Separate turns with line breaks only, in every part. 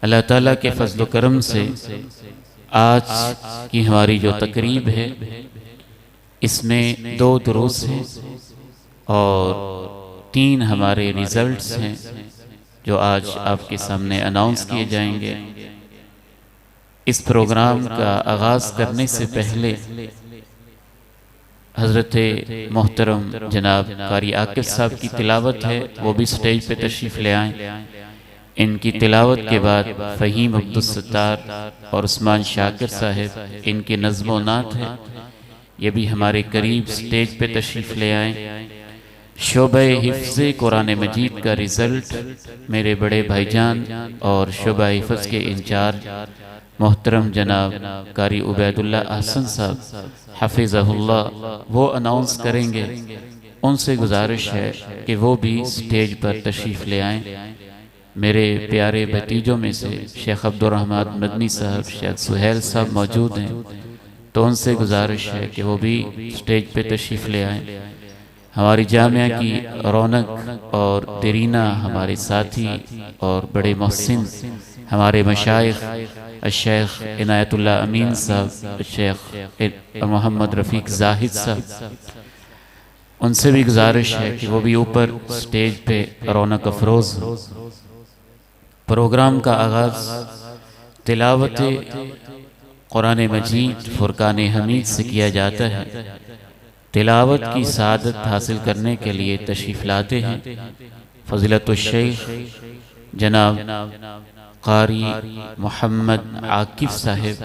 अल्लाह ताला के फजल करम से आज की हमारी जो तकरीब है इसमें 2 दुरूस हैं और 3 हमारे रिज़ल्ट्स हैं जो आज आपके सामने अनाउंस किए जाएंगे। इस प्रोग्राम का आगाज़ करने से पहले हज़रत मोहतरम जनाब कारी आकिब साहब की तिलावत है, वो भी स्टेज पे तशरीफ़ ले आएँ। इनकी तिलावत के बाद फ़हीम अब्दुस्सत्तार और उस्मान शाकिर साहब इनके नज़्म व नात है, ये भी हमारे करीब स्टेज पे तशरीफ़ ले आएँ। शोबे हिफ्ज़ कुरान मजीद का रिज़ल्ट मेरे बड़े भाईजान और शोबा हिफ्ज़ के इंचार्ज मोहतरम जनाब कारी उबैदुल्ला अहसन साहब हफ़िज़हुल्लाह वो अनाउंस करेंगे। उनसे गुजारिश है कि वो भी स्टेज पर तशरीफ़ ले आएँ। मेरे प्यारे भतीजों में से शेख अब्दुर्रहमान मदनी साहब, शेख सुहेल साहब मौजूद हैं, तो उनसे गुजारिश है कि वो भी स्टेज पे तशरीफ़ ले आएँ। हमारी जामिया की रौनक और दरीना हमारे साथी और बड़े मोहसिन हमारे मशाइख शेख इनायतुल्लाह अमीन साहब, शेख मोहम्मद रफ़ीक ज़ाहिद साहब, उनसे भी गुजारिश है कि वो भी ऊपर स्टेज पे रौनक अफरोज़ हो। प्रोग्राम का आगाज़ तिलावत कुरान मजीद फुरकान हमीद से किया जाता है। तिलावत की सादत हासिल करने के लिए तशरीफ़ लाते हैं फ़ज़ीलतुल शेख जनाब कारी मोहम्मद आकिब साहब,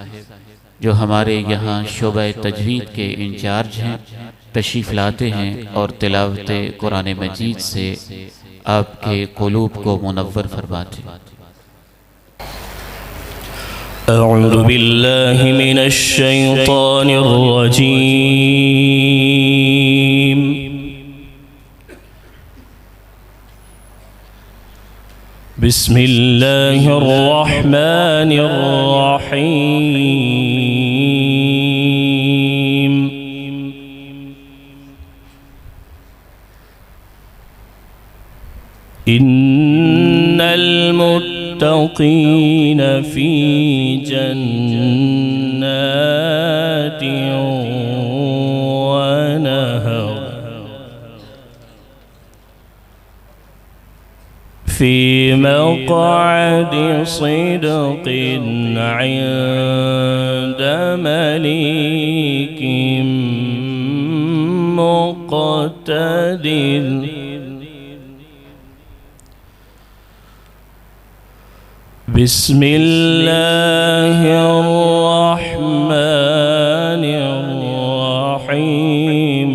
जो हमारे यहाँ शोबा तजवीद के इंचार्ज हैं, तशरीफ़ लाते हैं और तिलावत कुरान मजीद से आपके क़ुलूब को मुनव्वर फरमाते हैं।
अऊज़ु बिल्लाहि मिनश शैतानिर रजीम। बिस्मिल्लाहिर रहमानिर रहीम। इन्नल मुत्तक़ीन फ़ी जन्नातिन व नहर फ़ी मक़अदि सिद्क़िन इंद मलीकिन मुक़तदिर। बिस्मिल्लाहिर रहमानिर रहीम।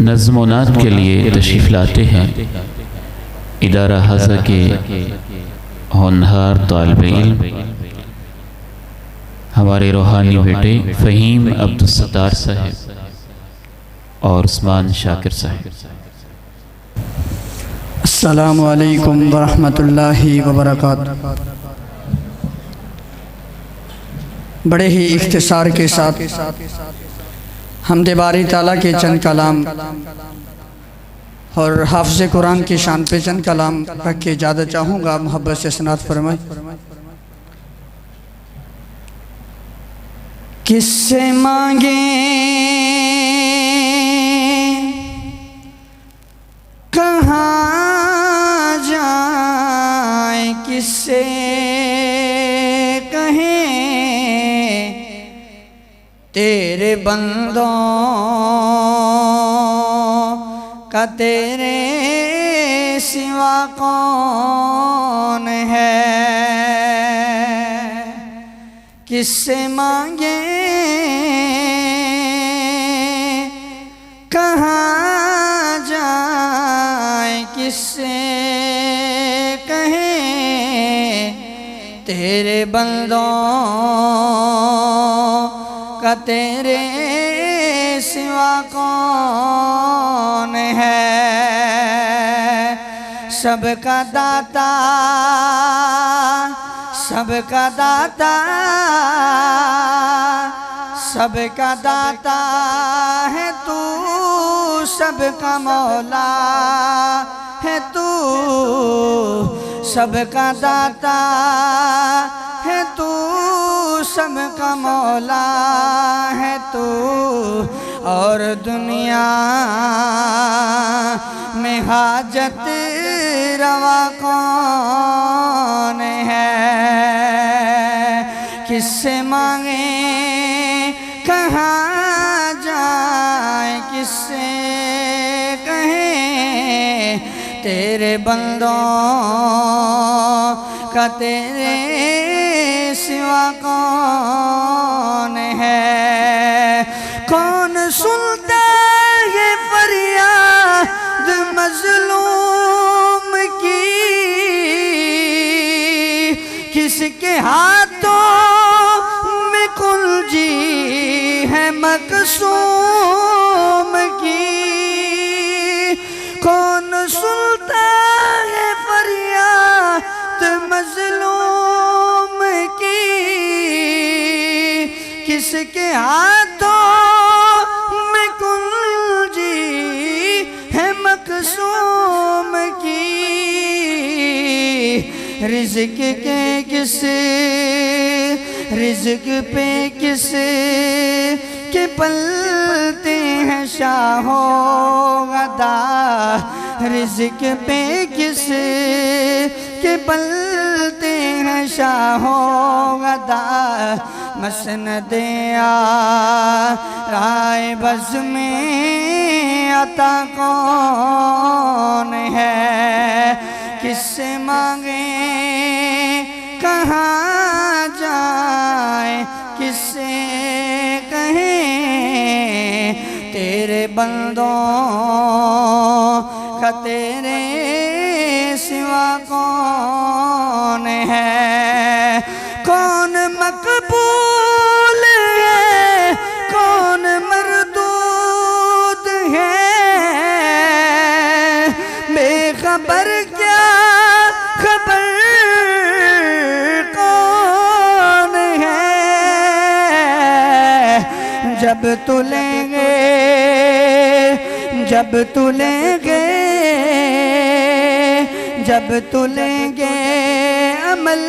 नज़्म व नात के लिए तशरीफ़ लाते हैं इदारा हाज़ा के होनहार तालिब इल्म हमारे रूहानी बेटे फ़हीम अब्दुस्सत्तार साहब और उस्मान शाकिर साहब।
अस्सलामु अलैकुम वरहमतुल्लाहि वबरकातुहू। बड़े ही इख्तिसार के साथ हमदे बारी ताला के चंद कलाम और हाफ़िज़ कुरान की शान पे चंद कलाम रख के इजाज़त चाहूँगा। मोहब्बत से सनात फरमाए। किससे मांगे कहाँ जाए किससे कहें तेरे बंदों का तेरे सिवा कौन है। किससे मांगे कहाँ जाए तेरे बंदों का तेरे सिवा कौन है। सबका दाता सबका दाता सबका दाता है तू, सबका मौला है तू। सबका दाता है तू, सबका मौला है तू। और दुनिया में हाजत रवा कौन है। किससे मांगे कहाँ जाए, किससे कहें तेरे बंदों का तेरे सिवा कौन है। कौन सुनता है फरियाद मजलूम की, किसके हाथों में कुंजी है मकसूम की। कौन सुनता है फरियाद मजलूम की, किसके हाथों में कुंजी है मकसूम की। रिज़्क़ के किस रिज़्क़ पे किस के पलते हैं शाहो गदा। रिज़्क़ पे किस के पलते हैं शाहो गदा। मसनदे आ राय बज़ में अता कौन है। किससे मांगे कहाँ जाए, किससे कहें तेरे बंदों का तेरे सिवा कौन है। कौन मकबूल है, कौन मरदूद है। बेखबर क्या खबर कौन है। जब तू लेंगे जब तू लेंगे जब तू लेंगे अमल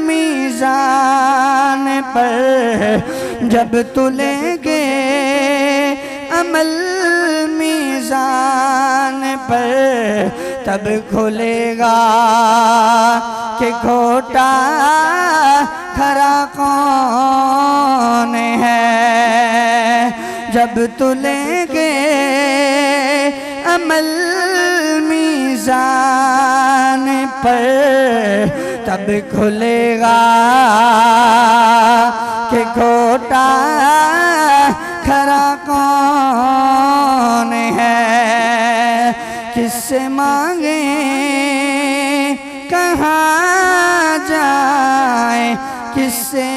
मीज़ान पर। जब तू लेंगे अमल मीज़ान पर, तब खुलेगा कि खोटा खरा कौन है। जब तू लेंगे अमल मीज़ान पर, तब खुलेगा कि खोटा खरा कौन है। किससे मांगे कहाँ जाए, किससे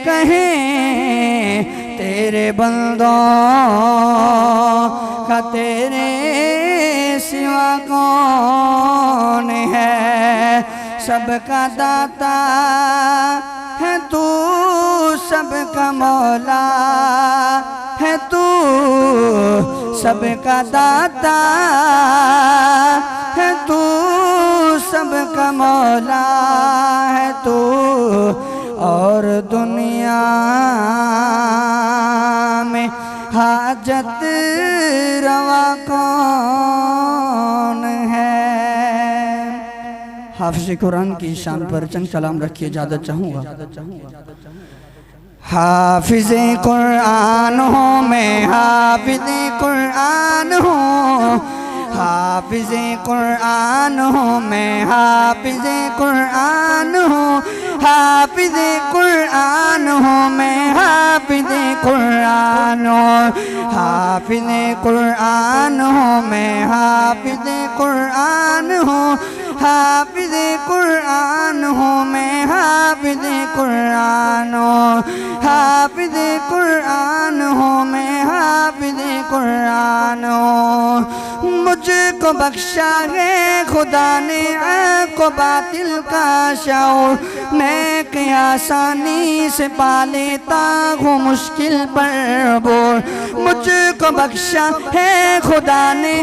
कहें तेरे बंदों का तेरे सिवा कौन है। सबका दाता है तू, सबका मौला है तू। सबका दाता है तू, सबका मौला है तू। और दुनिया में हाजत रवा कौन है। हाफिज़ कुरान की शान पर चंद कलाम रखिए, इजाज़त चाहूँगा। हाफिज़ कुरान हूँ मैं, हाफिज़ कुरान हूँ। हाफिज़ कुरान हूँ मैं, हाफिज़ कुरान हूँ। हाफिज़ कुरान हूँ मैं, हाफिज़ कुरान हूँ। हाफिज़ कुरान हूँ मैं, हाफिज़ कुरान हूँ। हाफिज कुरान हूँ मैं, हाफिज कुरान हूँ, हाफिज कुरान हूँ मैं, हाफिज कुरान हूँ। मुझको बख्शा है खुदा ने को बातिल का शऊर, मैं कि आसानी से पा लेता हूँ मुश्किल पर बोल। मुझको बख्शा है खुदा ने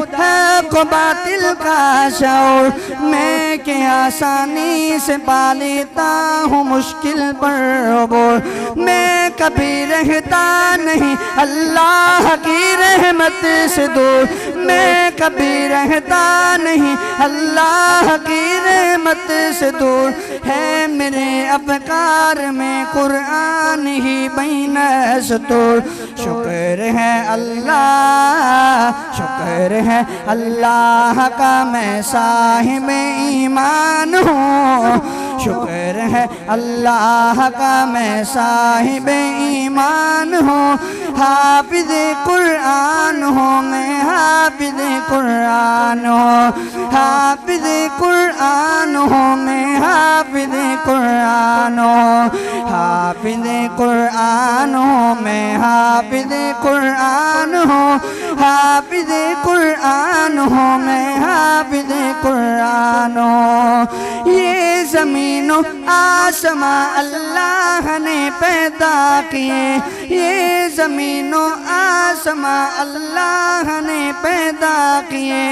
को बातिल का शऊर, मैं कि आसानी से पा लेता हूँ मुश्किल पर बोल। मैं कभी रहता नहीं अल्लाह की रहमत से दूर, मैं कभी रहता नहीं अल्लाह की रहमत से दूर। है मेरे अफ़कार में कुरान ही बैन सतूर। शुक्र है अल्लाह, शुक्र है अल्लाह का मैं साहिब ईमान हूँ, शुक्र है अल्लाह का मैं साहिब ईमान हूँ। हाफिज कुरान हूँ मैं, हाफिज कुरान हूँ, हाफिज कुरान हूँ मैं, हाफिज कुरान हूँ, हाफिज कुरान हूँ मैं, हाफिज कुरान हूँ, हाफिज कुरान हूँ मैं, हाफिज कुरान हूँ। ये ज़मीनो आसमां अल्लाह ने पैदा किए, ये ज़मीनो आसमां अल्लाह ने पैदा किए।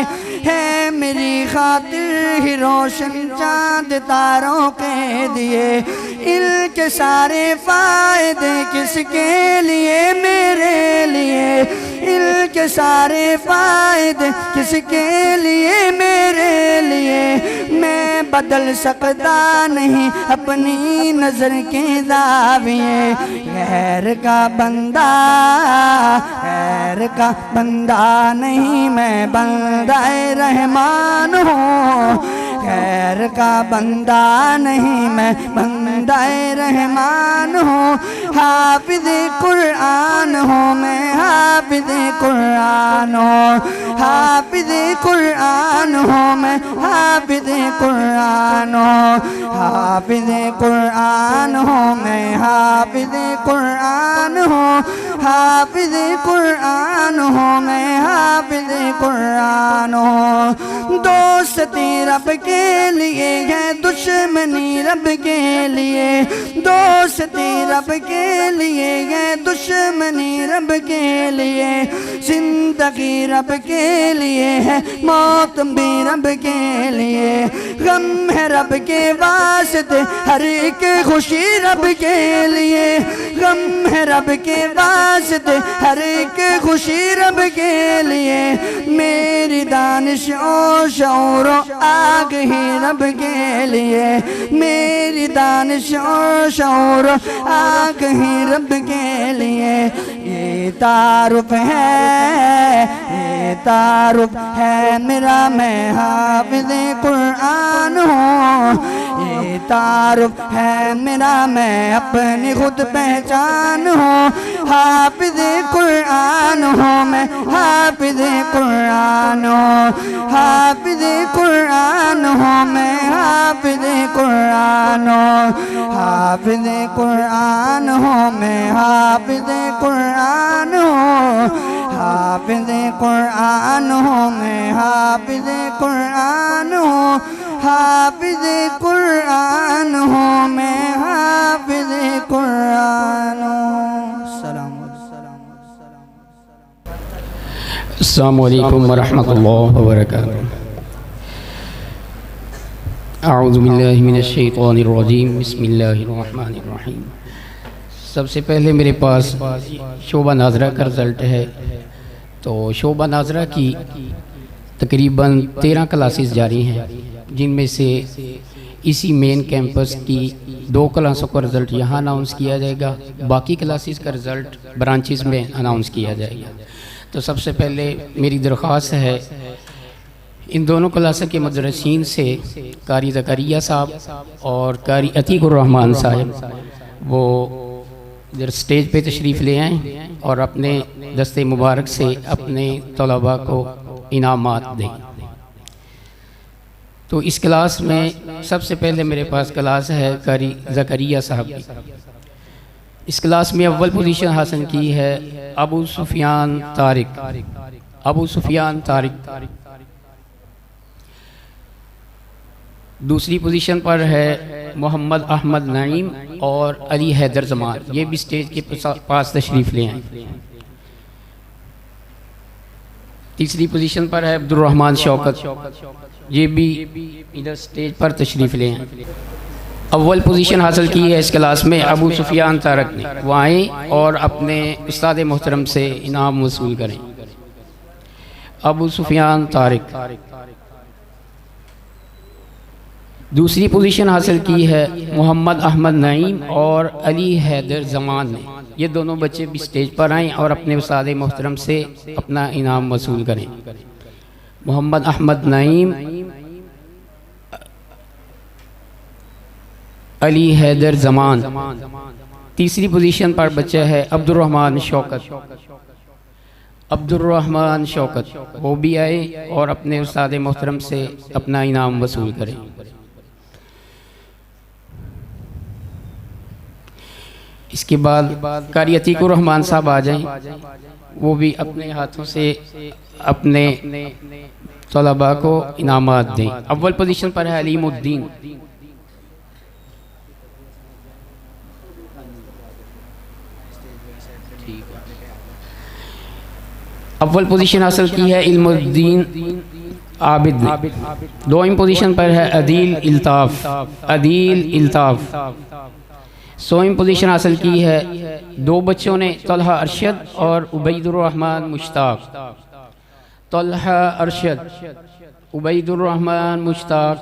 है मेरी खातिर ही रोशन चाँद तारों के दिए। इनके सारे फ़ायदे किसके लिए? मेरे लिए। इनके सारे फ़ायदे किसके लिए? मेरे लिए। मैं बदल सकता नहीं अपनी नज़र के दाविए। गैर का बंदा, गैर का बंदा नहीं, मैं बंदाए रहमान हूँ। गैर का बंदा नहीं, मैं बंदाए रहमान हूँ। हाफिज कुरान हूँ मैं, हाफिज कुरान हूँ, हाफिज कुरान हूँ मैं, हाफिज कुरान हूँ, हाफिज कुरान हूँ मैं, हाफिज कुरान हूँ, हाफिज कुरान हूँ मैं, हाफिज कुरान हूँ। दोस्ती रब के लिए है, दुश्मनी रब के लिए। दोस्ती रब के लिए है, दुश्मनी रब के लिए। जिंदगी रब के लिए है, मौत भी रब के लिए। गम है रब के वास्ते, हर एक खुशी रब के लिए। गम है रब के वास्ते, हर एक खुशी रब के लिए। मेरी दानिश और शऊर आग ही रब के लिए। मेरी दानिश और शऊर आग ही रब के लिए। ये तारुफ है, ये तारुफ है मेरा, मैं हाफिज कुरान हूँ। ये तारुफ है मेरा, मैं अपनी खुद पहचान हूँ। हाफिज कुरान हूँ मैं, हाफिज कुरान हूँ, हाफिज कुरान हूँ मैं, हाफिज कुरान हूँ, हाफिज कुरान हूँ मैं, हाफिज कुरान हूँ, हाफिज कुरान हूँ मैं, हाफिज कुरान हूँ, हाफिज कुरान हूँ मैं, हाफिज कुरान हूँ। सलाम।
अस्सलामु अलैकुम वरहमतुल्लाहि वबरकातुहू। अऊज़ु बिल्लाहि मिनश शैतानिर रजीम, बिस्मिल्लाहिर रहमानिर रहीम। सबसे पहले मेरे पास शोभा नाजरा का रिज़ल्ट है। तो शोभा नाजरा की तकरीबन 13 क्लासेस जारी हैं, जिनमें से इसी मेन कैंपस की 2 क्लासों का रिज़ल्ट यहाँ अनाउंस किया जाएगा। बाकी क्लासेस का रिज़ल्ट ब्रांचेस में अनाउंस किया जाएगा। तो सबसे पहले मेरी दरख्वास्त है इन दोनों क्लास के मदरसीन से कारी ज़करिया साहब और कारी अतीकुर रहमान साहब वो इधर स्टेज पे तशरीफ़ ले आएँ और अपने दस्ते मुबारक से अपने तलबा को इनामात दें। तो इस क्लास में सबसे पहले मेरे पास क्लास है कारी ज़करिया साहब की। इस क्लास में अव्वल पोजीशन हासिल की है अबू सुफियान तारिक। दूसरी पोजीशन पर है मोहम्मद अहमद नईम और अली हैदर जमान, ये भी स्टेज के पास तशरीफ़ ले आए। तीसरी पोजीशन पर है अब्दुर्रहमान शौकत, ये भी इधर स्टेज पर तशरीफ़ ले आए। अव्वल पोजीशन हासिल की है इस क्लास में अबू सुफियान तारिक ने, वो आएँ और अपने उस्ताद मोहतरम से इनाम वसूल करें। अबू सुफियान तारिक। दूसरी पोजीशन हासिल की है मोहम्मद अहमद नईम और अली हैदर जमान ने, ये दोनों बच्चे भी स्टेज पर आएँ और अपने उस्ताद मोहतरम से अपना इनाम वसूल करें। मोहम्मद अहमद नईम, अली हैदर जमान। तीसरी पोजीशन पर बच्चा है अब्दुर्रहमान शौकत, वो भी आए और अपने उस्ताद मोहतरम से अपना इनाम वसूल करें। इसके बाद कारी अतीकुर रहमान साहब आ जाएं, वो भी अपने हाथों से अपने तलबा को इनामात दें। अव्वल पोजीशन पर है अलीमुद्दीन। अव्वल पोजीशन हासिल की है इल्मुद्दीन आबिद ने। दोम पोजीशन पर है अदील इल्ताफ। सोम पोजीशन हासिल की है दो बच्चों ने, तलहा अरशद और उबैदुर्रहमान मुश्ताक। तलहा अरशद, उबैदुर्रहमान मुश्ताक।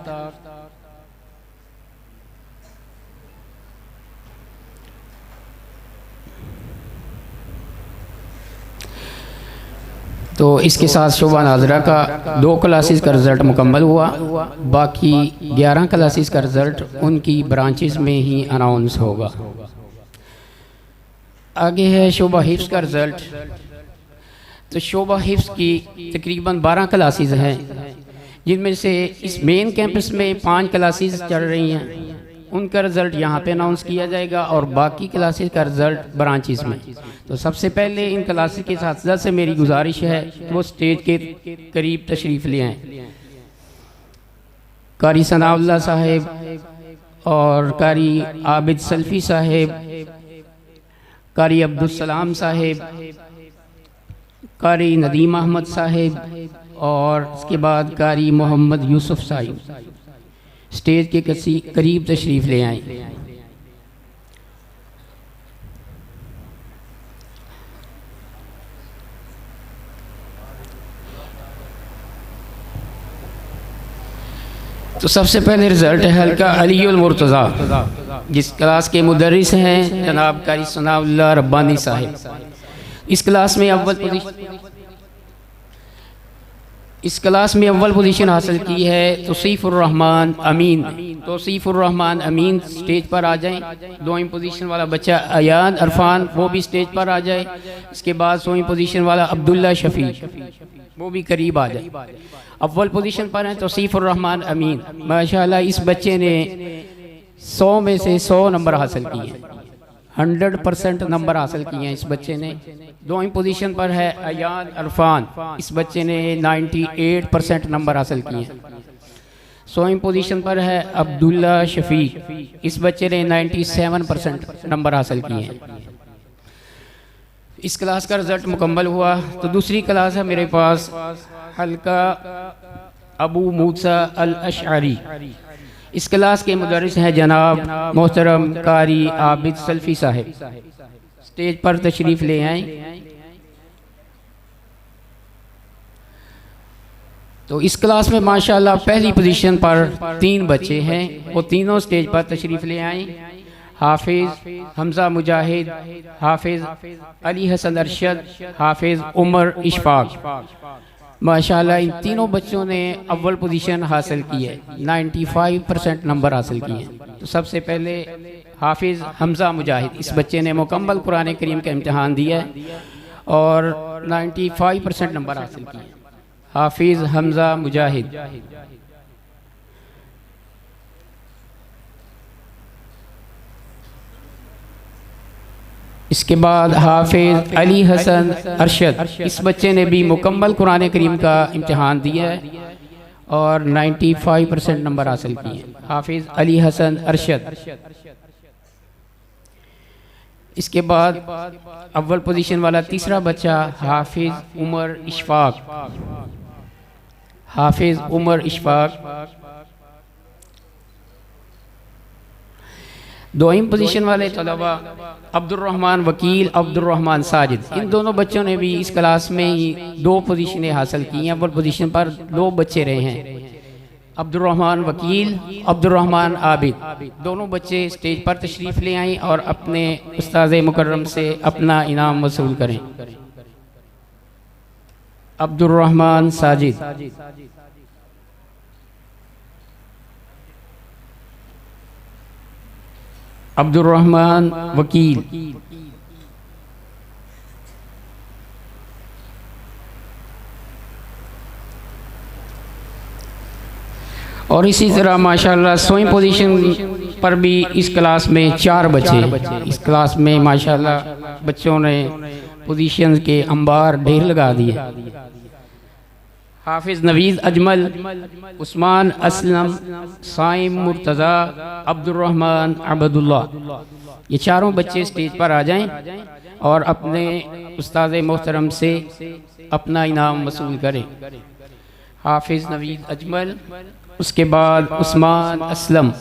तो इसके साथ शोभा नाजरा का 2 क्लासेस का रिज़ल्ट मुकम्मल हुआ, बाकी 11 क्लासेस का रिज़ल्ट उनकी ब्रांचेस में ही अनाउंस होगा। आगे है शोभा हिफ्स का रिज़ल्ट। तो शोभा हिफ्स की तकरीबन 12 क्लासेस हैं, जिनमें से इस मेन कैंपस में 5 क्लासेस चल रही हैं, उनका रिज़ल्ट यहाँ पे अनाउंस किया जाएगा और बाकी क्लासेस का रिज़ल्ट ब्रांचेस में। तो सबसे पहले इन क्लासेस के साथ से मेरी गुजारिश है वो स्टेज के करीब तशरीफ़ ले आएँ। कारी सनाउल्लाह साहेब और कारी आबिद सल्फ़ी साहेब, कारी अब्दुलसलाम साहेब, कारी नदीम अहमद साहेब और उसके बाद कारी मोहम्मद यूसुफ साहिब स्टेज के करीब तशरीफ़ ले आए। तो सबसे पहले रिज़ल्ट है हल्का अलीउल मुर्तज़ा, जिस क्लास के मुदर्रिस हैं जनाब कारी सनाउल्लाह रब्बानी साहिब। इस क्लास में अव्वल पोजीशन हासिल की है तौसीफ़ुर्रहमान अमीन स्टेज पर आ जाएं। दोम पोजीशन वाला बच्चा अयान अरफान, वो भी स्टेज पर आ जाए। इसके बाद सोम पोजीशन वाला अब्दुल्ला शफी, वो भी करीब आ जाए। अव्वल पोजीशन पर है तौसीफ़ुर्रहमान अमीन। माशाअल्लाह इस बच्चे ने 100 में से 100 नंबर हासिल किए हैं, 100% नंबर हासिल किए हैं इस बच्चे ने। दोम पोजीशन पर है अयान अरफान, इस बच्चे ने 98% नंबर हासिल किए हैं। सोम पोजीशन पर है अब्दुल्ला शफीक, इस बच्चे ने 97% नंबर हासिल किए हैं। इस क्लास का रिज़ल्ट मुकम्मल हुआ। तो दूसरी क्लास है मेरे पास हल्का अबू मूसा अल अशअरी। इस क्लास के मुदर्रिस हैं जनाब मोहतरम कारी आबिद सल्फ़ी साहिब। स्टेज पर तशरीफ़ ले आएँ। तो इस क्लास में माशाअल्लाह पहली पोजीशन पर 3 बच्चे हैं, वो तीनों स्टेज पर तशरीफ़ ले आएँ। हाफिज़ हमज़ा मुजाहिद, हाफिज़ अली हसन अरशद, हाफिज़ उमर इशफाक। माशाअल्लाह इन तीनों बच्चों ने अव्वल पोजीशन हासिल की है, 95% नंबर हासिल किए हैं। तो सबसे पहले हाफिज़ हमज़ा मुजाहिद, इस बच्चे ने मुकम्मल कुरान करीम का इम्तिहान दिया है और 95% नंबर हासिल किए। हाफिज़ हमज़ा मुजाहिद। इसके बाद हाफिज़ अली हसन अरशद, इस बच्चे ने भी मुकम्मल कुरान करीम का इम्तिहान दिया है और 95% नंबर हासिल किए। हाफिज़ अली हसन अरशद। इसके बाद अव्वल पोजीशन वाला तीसरा बच्चा हाफिज़ उमर इशफाक। हाफिज़ उमर इशफाक। दोईम पोजीशन वाले तलबा अब्दुर्रहमान वकील, अब्दुर्रहमान साजिद। इन दोनों बच्चों ने भी इस क्लास में ही 2 पोजीशनें हासिल की हैं। अव्वल पोजीशन पर 2 बच्चे रहे हैं, अब्दुर्रहमान वकील, अब्दुर्रहमान आबिद। दोनों बच्चे स्टेज पर तशरीफ़ ले आएँ और अपने उस्ताद मुकर्रम से अपना इनाम वसूल करें। अब्दुर्रहमान साजिद। अब्दुर्रहमान वकील। और इसी तरह माशाल्लाह 100वीं पोजीशन पर भी इस क्लास में 4 बच्चे। इस क्लास में माशाल्लाह बच्चों ने पोजीशन के अंबार ढेर लगा दिए। हाफिज़ नवीज़ अजमल, उस्मान असलम, साइम मुर्तज़ा, अब्दुर्रहमान अबदुल्ला, ये चारों बच्चे स्टेज पर आ जाएं और अपने उस्ताद मोहतरम से अपना इनाम वसूल करें। हाफिज़ नवीज़ अजमल, उसके बाद उस्मान असलम,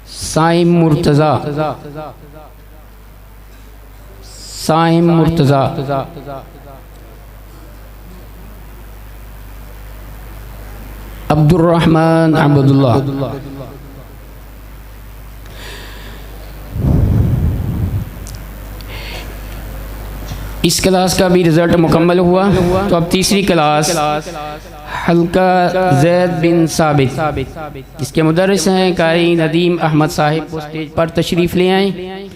साइम मुर्तज़ा, साइम मुर्तज़ा, अब्दुर्रहमान अब्दुल्ला। इस क्लास का भी रिज़ल्ट मुकम्मल हुआ। तो अब तीसरी क्लास हल्का ज़ैद बिन साबित, इसके मुदर्रिस हैं कारी नदीम अहमद साहिब, वो स्टेज पर तशरीफ़ ले आए।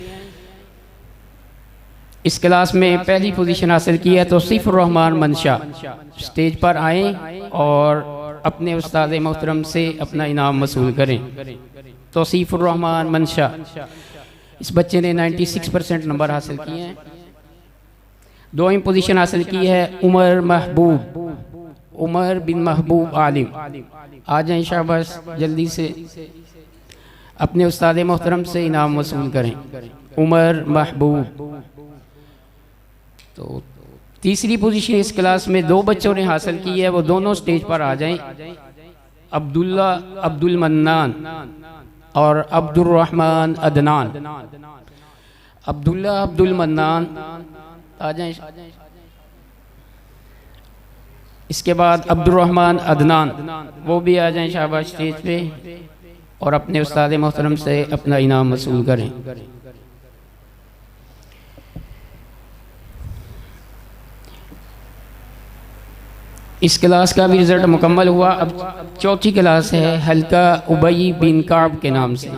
इस क्लास में पहली पोजीशन हासिल की है तौसीफ़ुर रहमान मंशा, स्टेज पर आए और अपने उस्ताद मोहतरम से अपना इनाम वसूल करें। तौसीफ़ुर रहमान मंशा, इस बच्चे ने 96% नंबर हासिल किए हैं। 2वीं पोजीशन हासिल की है उमर महबूब, उमर बिन महबूब आलिम। आ जाएं शाबाश, जल्दी से अपने उस्ताद मोहतरम से इनाम वसूल करें। उमर महबूब। तो तीसरी पोजीशन इस क्लास में 2 बच्चों ने हासिल की है, वो दोनों स्टेज पर आ जाएं। अब्दुल्ला अब्दुल मन्नान और अब्दुर्रहमान अदनान। अब्दुल्ला अब्दुल मन्नान आ जाएं। इसके बाद अब्दुर्रहमान अदनान, वो भी आ जाएं शाबाश स्टेज पे और अपने उस्ताद मोहतरम से अपना इनाम वसूल करें। इस क्लास का भी रिज़ल्ट मुकम्मल हुआ। अब चौथी क्लास है हल्का उबई बिन काब के नाम से।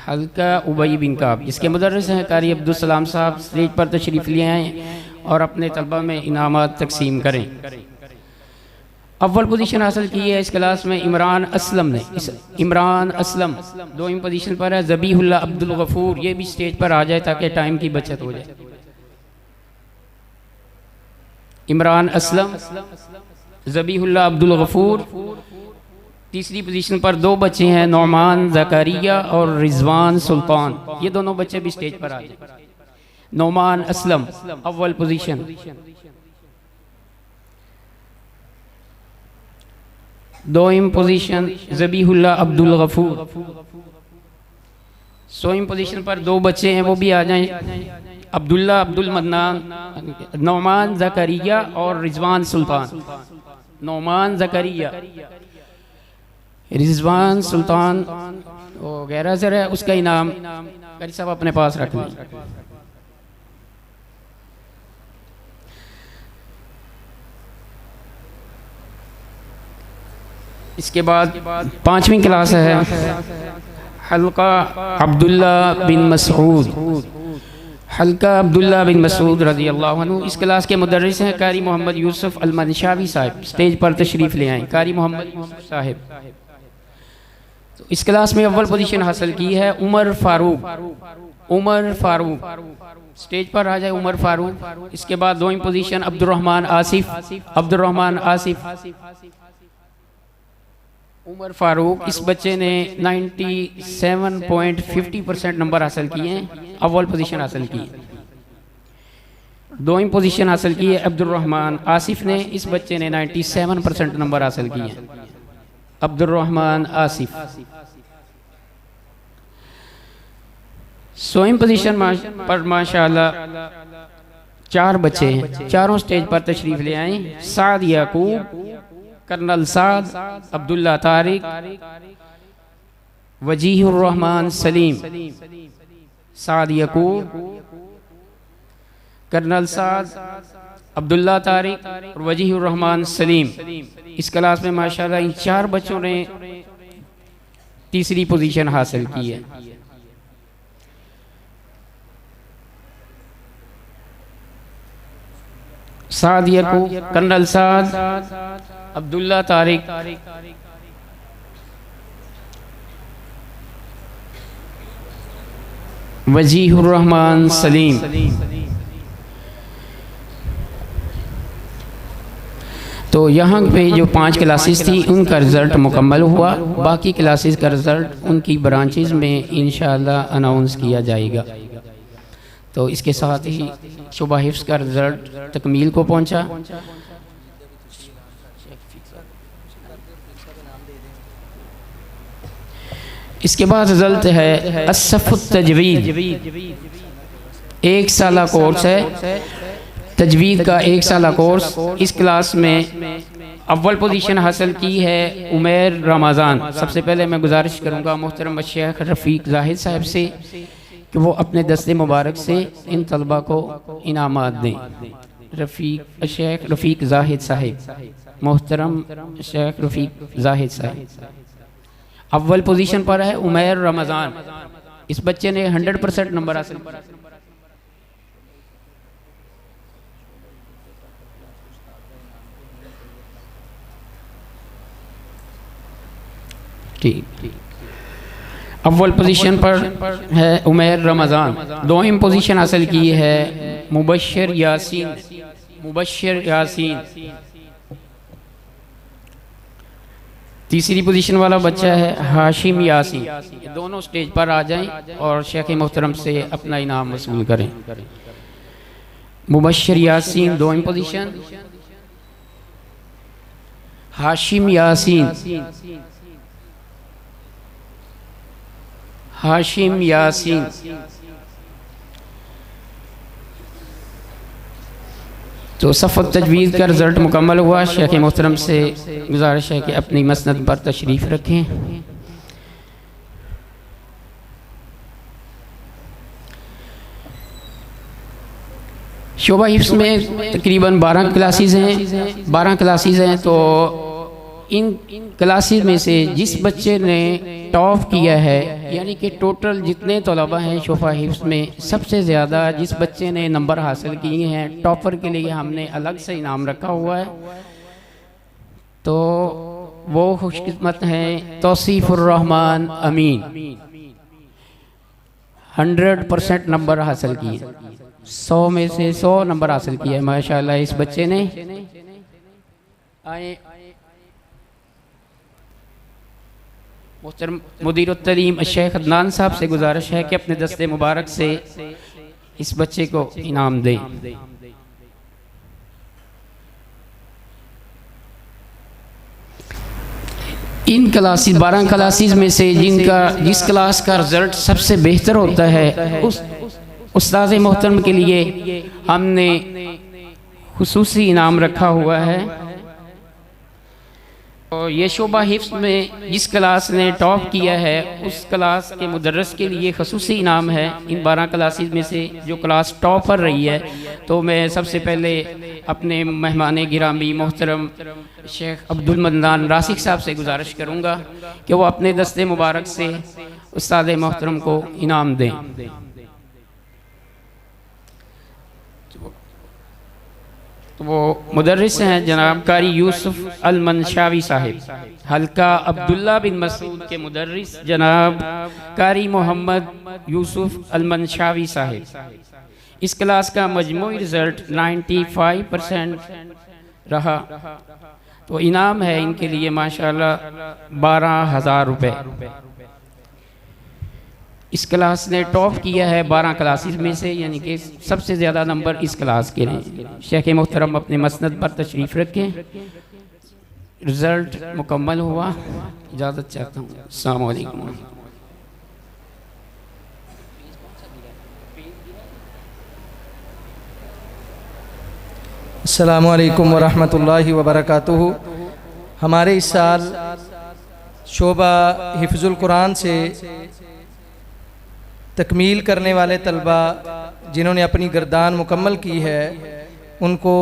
हल्का उबई बिन काब, इसके मुदर्रिस हैं कारी अब्दुल सलाम साहब, स्टेज पर तशरीफ़ ले आएँ और अपने तलबा में इनामात तकसीम करें। अव्वल पोजीशन हासिल की है इस क्लास में इमरान असलम ने। इमरान असलम 2वीं पोजीशन पर है। ज़बीहुल्ला अब्दुल गफूर, ये भी स्टेज पर आ जाए ताकि टाइम की बचत हो जाए। इमरान असलम, ज़बीहुल्ला अब्दुल गफूर। तीसरी पोजीशन पर 2 बच्चे हैं, नौमान ज़करिया और रिजवान सुल्तान, ये दोनों बच्चे भी स्टेज पर आ जाए। नौमान असलम अव्वल पोजीशन। दोईम पोजीशन ज़बीहुल्ला अब्दुल गफूर। 100वीं पोजीशन पर 2 बच्चे हैं, वो भी आ जाएं। अब्दुल्ला अब्दुल मन्नान, नौमान ज़करिया और रिजवान सुल्तान। नौमान ज़करिया, रिजवान सुल्तान वो गैर हाज़िर है, उसका इनाम कारी साहब अपने पास रख लें। इसके बाद 5वीं क्लास है हल्का अब्दुल्ला बिन मसूद। हल्का अब्दुल्ला बिन मसूद रज़ी अल्लाह अन्हु, इस क्लास के मुदर्रिस हैं कारी मोहम्मद यूसुफ अल मनशावी साहिब, स्टेज पर तशरीफ़ ले आएँ। कारी मोहम्मद यूसुफ साहिब। तो इस क्लास में अव्वल पोजीशन हासिल की है उमर फारूक। उमर फारूक स्टेज पर आ जाए। उमर फारूक। इसके बाद दोईं पोजीशन अब्दुर्रहमान आसिफ। अब्दुर्रहमान आसिफ। उमर फारूक, इस बच्चे ने 97.50% नंबर हासिल किए हैं, अव्वल पोजीशन हासिल की है। दोईं पोजीशन हासिल की है अब्दुर्रहमान आसिफ ने, इस बच्चे ने 97% नंबर हासिल किए हैं। अब्दुर्रहमान आसिफ। सोईं पोजीशन पर माशाल्लाह 4 बच्चे हैं, चारों स्टेज पर तशरीफ ले आए। साद याकूब, कर्नल साद, अब्दुल्ला तारिक, वजीहुर रहमान सलीम। साद याकूब, कर्नल साद, अब्दुल्ला तारिक और वजीहुर रहमान सलीम। इस क्लास में माशाल्लाह इन 4 बच्चों ने तीसरी पोजीशन हासिल की है। साद याकूब, कर्नल साद, अब्दुल्ला तारिक, वजीहुर रहमान सलीम। तो यहाँ पे जो 5 क्लासेस थी उनका रिज़ल्ट मुकम्मल हुआ। बाकी क्लासेस का रिज़ल्ट उनकी ब्रांचेस में इंशाअल्लाह अनाउंस किया जाएगा। तो इसके साथ ही शुबा हिफ्ज़ का रिज़ल्ट तकमील को पहुँचा। इसके बाद रिज़ल्ट है असफ़ुत तजवीद। 1 साला कोर्स है तजवीद का, 1 साला कोर्स। इस क्लास में अव्वल पोजीशन हासिल की है उमैर रमज़ान। सबसे पहले मैं गुजारिश करूँगा मोहतरम शेख रफ़ीक ज़ाहिद साहब से कि वो अपने दस्ते मुबारक से इन तलबा को इनामात दें। शेख रफ़ीक ज़ाहिद साहिब, मोहतरम शेख रफ़ीक ज़ाहिद साहिब। अव्वल पोजीशन पर है उमैर रमज़ान। इस बच्चे ने 100% नंबर हासिल किया। ठीक। अव्वल पोजीशन पर है उमैर रमज़ान। दोईम पोजीशन हासिल की है मुबश्शिर यासीन। मुबश्शिर यासीन। तीसरी पोजीशन वाला बच्चा है हाशिम यासीन। ये दोनों स्टेज पर आ जाएं और शेख मोहतरम से अपना इनाम वसूल करें। मुबश्शिर यासीन दोईम पोजीशन, हाशिम यासीन। हाशिम यासीन। तो सफ़त तजवीज़ का रिज़ल्ट मुकम्मल हुआ। शेख मोहतरम से गुजारिश है कि अपनी मसनद पर तशरीफ़ रखें। शोबा हिफ्ज़ में तकरीबन 12 क्लासेस हैं। 12 क्लासेस हैं। तो इन क्लासेस में से जिस बच्चे ने टॉप किया है, यानी कि टोटल जितने तलबा हैं शोबा हिफ्ज़ में सबसे ज़्यादा जिस बच्चे ने नंबर हासिल किए हैं, टॉपर के लिए हमने अलग से इनाम रखा हुआ है। तो वो खुशकिस्मत हैं तौसीफ़ुर रहमान अमीन। 100% नंबर हासिल किए, 100 में से 100 नंबर हासिल किए है माशाल्लाह इस बच्चे ने। आए मोहतरम मुदीर तलीम शेख अदनान साहब से गुजारिश है कि अपने दस्ते मुबारक से इस बच्चे को इनाम दें। इन क्लासेस 12 क्लासेस में से जिस क्लास का रिजल्ट सबसे बेहतर होता है उस उस्ताद मोहतरम के लिए हमने खुसूसी इनाम रखा हुआ है। और ये शोबा हिफ्ज़ में जिस क्लास ने टॉप किया है उस क्लास के मुदर्रिस के लिए खसूसी इनाम है। इन 12 क्लासेस में से जो क्लास टॉपर रही है, तो मैं सबसे पहले अपने मेहमान गिरामी मोहतरम शेख अब्दुल मन्नान रासिक साहब से गुजारिश करूँगा कि वो अपने दस्ते मुबारक से उस्ताद मोहतरम को इनाम दें। तो वो मुदर्रिस हैं जनाब कारी यूसुफ अल मनशावी साहिब, हल्का अब्दुल्ला बिन मसूद के मुदर्रिस जनाब कारी मोहम्मद यूसुफ अल मनशावी साहिब। इस क्लास का मजमूई रिज़ल्ट 95% रहा। तो इनाम है इनके लिए माशाल्लाह 12,000 रुपये। इस क्लास ने टॉप किया है 12 क्लासेस में से, यानी कि सबसे ज़्यादा नंबर इस क्लास के हैं। शेख मोहतरम अपने मसनद पर तशरीफ़ रखें। रिज़ल्ट मुकम्मल हुआ, इजाज़त चाहता हूँ। अस्सलाम वालेकुम।
अस्सलामु अलैकुम वरहमतुल्लाहि वबरकातुहू। हमारे इस साल शोबा हिफ्ज़ुल कुरान से तकमील करने वाले तलबा जिन्होंने अपनी गर्दान मुकम्मल की है, उनको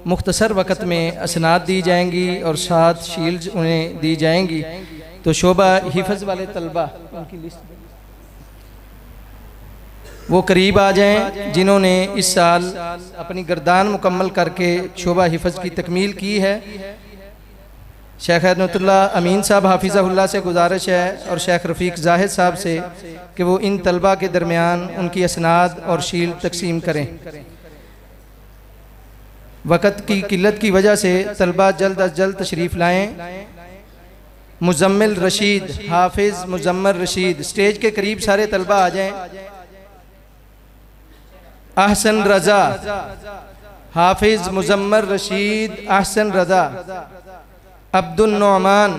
मुख्तसर वक़्त में असनाद दी जाएंगी और साथ शील्ड्स उन्हें दी जाएंगी। तो शोबा हिफ्ज़ वाले तलबा उनकी लिस्ट वो करीब आ जाएं जिन्होंने इस साल अपनी गर्दान मुकम्मल करके शोबा हिफ्ज़ की तकमील की है। शेख नतुल्ला अमीन साहब हाफिज़हुल्लाह से गुजारिश है और शेख रफ़ीक ज़ाहिद साहब से कि वो इन तलबा के दरमियान उनकी असनाद और शील्ड तकसीम करें। वक़्त की किल्लत की वजह से तलबा जल्द अज जल्द तशरीफ़ लाएँ। मुज़म्मिल रशीद, हाफिज़ मुज़म्मिल रशीद, स्टेज के करीब सारे तलबा आ जाएँ। अहसन रज़ा, हाफिज़ मुज़म्मिल रशीद अहसन रज़ा। अब्दुल नौमान,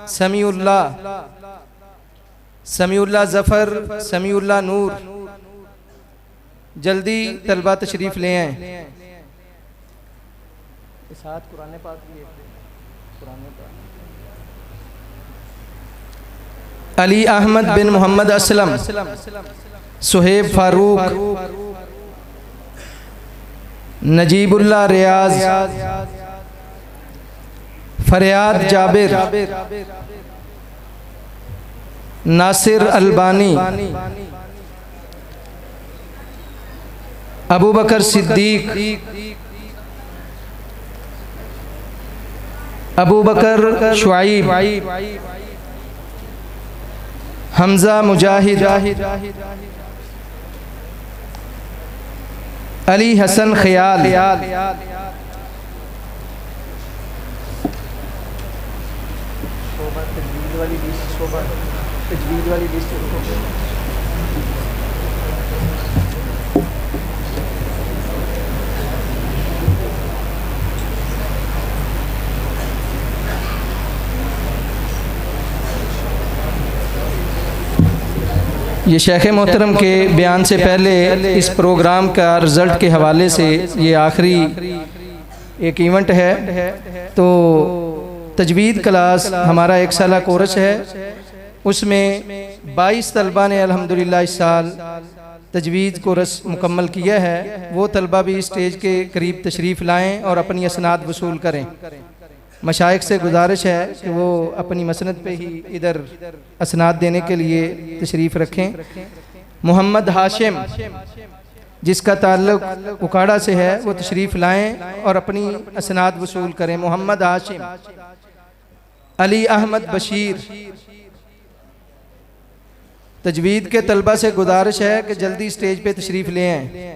समीउल्लाह ज़फ़र, समीउल्लाह नूर। जल्दी तलबा तशरीफ़ ले आएँ। अली अहमद बिन मोहम्मद असलम, सुहेब फारूक, नजीबुल्लाह रियाज, फरियाद जाबिर, नासिर अलबानी, अबू बकर सिद्दीक, अबू बकर शुआइब, हमजा मुजाहिद, अली हसन ख्याल, ये शेख मोहतरम के बयान से पहले इस प्रोग्राम का रिज़ल्ट के हवाले से ये आखिरी एक इवेंट है। तो तजवीद क्लास हमारा 1 साला कोर्स है, उसमें 22 तलबा ने अल्हम्दुलिल्लाह इस साल तजवीद कोर्स मुकम्मल किया है। वो तलबा भी स्टेज के करीब तशरीफ़ लाएँ और अपनी असनाद वसूल करें। मशाइख से गुजारिश है कि वो अपनी मसनद पे ही इधर असनाद देने के लिए तशरीफ़ रखें। मोहम्मद हाशिम, जिसका ताल्लुक उकाड़ा से है, वो तशरीफ़ लाएँ और अपनी असनाद वसूल करें। मोहम्मद हाशिम। अली अहमद बशीर, तजवीद के तलबा से गुजारिश है कि जल्दी स्टेज पे तशरीफ़ ले आएँ।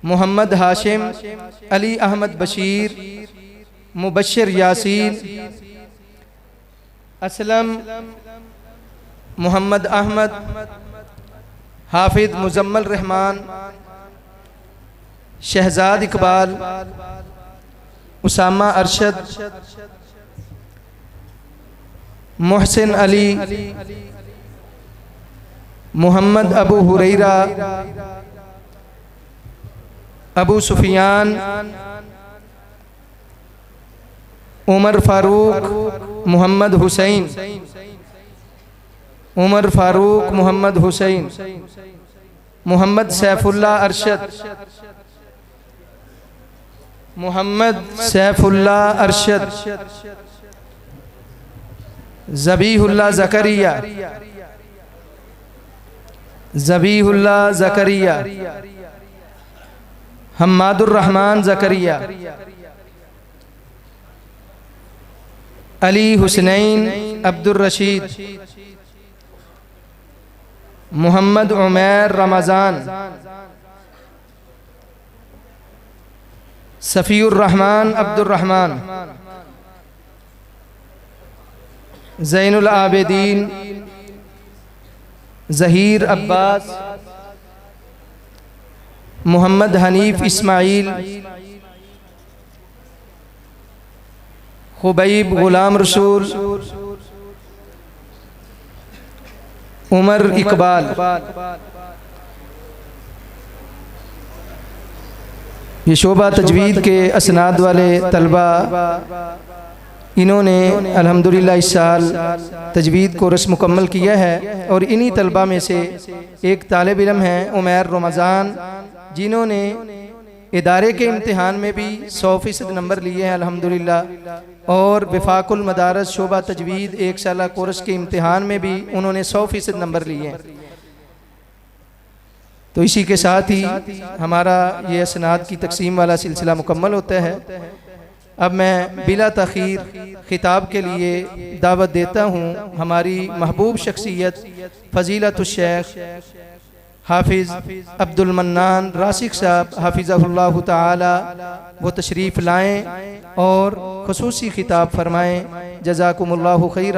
मोहम्मद हाशिम, अली अहमद बशीर, मुबश्शिर यासीन, असलम मोहम्मद अहमद, हाफिज मुजम्मल रहमान, शहजाद इकबाल, उसामा अरशद, मोहसिन अली, मोहम्मद अबू हुरैरा, अबू सुफियान, उमर फारूक, मोहम्मद हुसैन, उमर फारूक, मोहम्मद हुसैन, मोहम्मद सैफुल्लाह अरशद, मोहम्मद सैफुल्लाह अरशद, ज़बीहुल्लाह ज़करिया, ज़बीहुल्लाह ज़करिया, हम्मादुर रहमान ज़करिया, अली हुसनैन अब्दुल रशीद, मोहम्मद उमैर रमज़ान, सफ़ीउर रहमान अब्दुल रहमान, ज़ैनुल आबिदीन ज़हीर अब्बास, मोहम्मद हनीफ इस्माइल, खुबैब गुलाम रसूल, उमर इकबाल। ये शोबा तजवीद के असनाद वाले तलबा, इन्होंने अल्हम्दुलिल्लाह इस साल तजवीद कोर्स मुकम्मल किया है और इन्हीं तलबा में से एक तालिब इल्म हैं उमैर रमज़ान, जिन्होंने इदारे के इम्तिहान में भी 100% नंबर लिए हैं अल्हम्दुलिल्लाह, और वफाकुल मदारस शोबा तजवीद एक साला कोर्स के इम्तिहान में भी उन्होंने 100% नंबर लिए हैं। तो इसी के साथ ही हमारा ये असनाद की तकसीम वाला सिलसिला मुकम्मल होता है। अब मैं बिला तख़ीर खिताब के लिए दावत देता हूँ हमारी महबूब शख्सियत फ़ज़ीलतुश शेख हाफिज़ अब्दुल मन्नान रासिक साहब हाफिज़हुल्लाह ताला, वो तशरीफ़ लाएँ और ख़ुसूसी खिताब फरमाएँ। जज़ाकुमुल्लाहु खैरा।